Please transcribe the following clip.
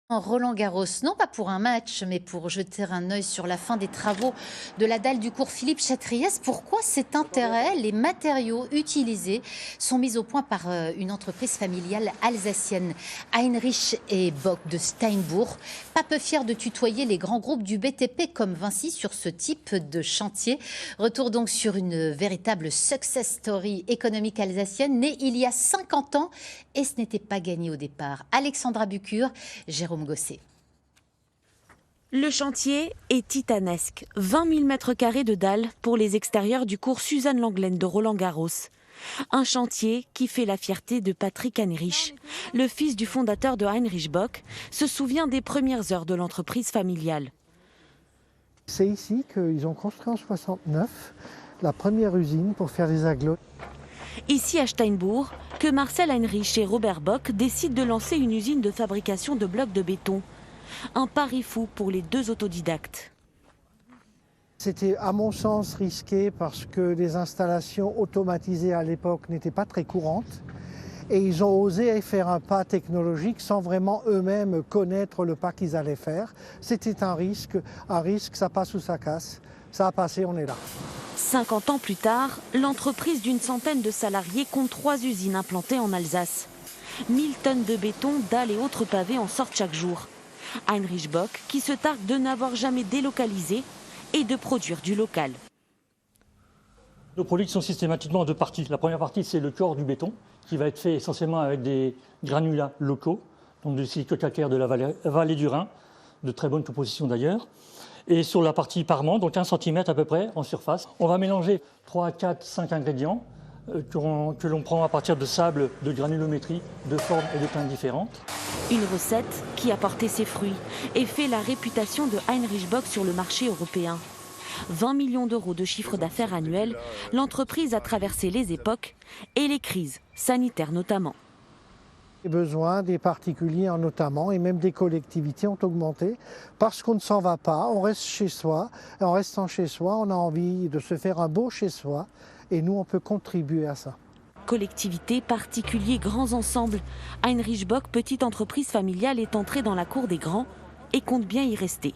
Roland-Garros, non pas pour un match, mais pour jeter un œil sur la fin des travaux de la dalle du cours Philippe-Chatriès. Pourquoi cet intérêt? Les matériaux utilisés sont mis au point par une entreprise familiale alsacienne, Heinrich et Bock de Steinbourg. Pas peu fiers de tutoyer les grands groupes du BTP comme Vinci sur ce type de chantier. Retour donc sur une véritable success story économique alsacienne, née il y a 50 ans, et ce n'était pas gagné au départ. Alexandra Bucure, Jérôme Gosset. Le chantier est titanesque. 20 000 mètres carrés de dalles pour les extérieurs du cours Suzanne Lenglen de Roland-Garros. Un chantier qui fait la fierté de Patrick Heinrich. Le fils du fondateur de Heinrich Bock se souvient des premières heures de l'entreprise familiale. C'est ici qu'ils ont construit en 69 la première usine pour faire des agglots. Ici à Steinbourg, que Marcel Heinrich et Robert Bock décident de lancer une usine de fabrication de blocs de béton. Un pari fou pour les deux autodidactes. C'était à mon sens risqué parce que les installations automatisées à l'époque n'étaient pas très courantes. Et ils ont osé faire un pas technologique sans vraiment eux-mêmes connaître le pas qu'ils allaient faire. C'était un risque, ça passe ou ça casse. Ça a passé, on est là. 50 ans plus tard, l'entreprise d'une centaine de salariés compte 3 usines implantées en Alsace. 1000 tonnes de béton, dalles et autres pavés en sortent chaque jour. Heinrich Bock qui se targue de n'avoir jamais délocalisé et de produire du local. Nos produits sont systématiquement en deux parties. La première partie, c'est le corps du béton, qui va être fait essentiellement avec des granulats locaux, donc du silicate calcaire de la vallée du Rhin, de très bonne composition d'ailleurs. Et sur la partie parement, donc 1 cm à peu près en surface, on va mélanger 3, 4, 5 ingrédients que l'on prend à partir de sable, de granulométrie, de formes et de teintes différentes. Une recette qui a porté ses fruits et fait la réputation de Heinrich Bock sur le marché européen. 20 millions d'euros de chiffre d'affaires annuel, l'entreprise a traversé les époques et les crises, sanitaires notamment. Les besoins des particuliers notamment et même des collectivités ont augmenté parce qu'on ne s'en va pas, on reste chez soi. Et en restant chez soi, on a envie de se faire un beau chez soi et nous, on peut contribuer à ça. Collectivités, particuliers, grands ensembles. Heinrich Bock, petite entreprise familiale, est entrée dans la cour des grands et compte bien y rester.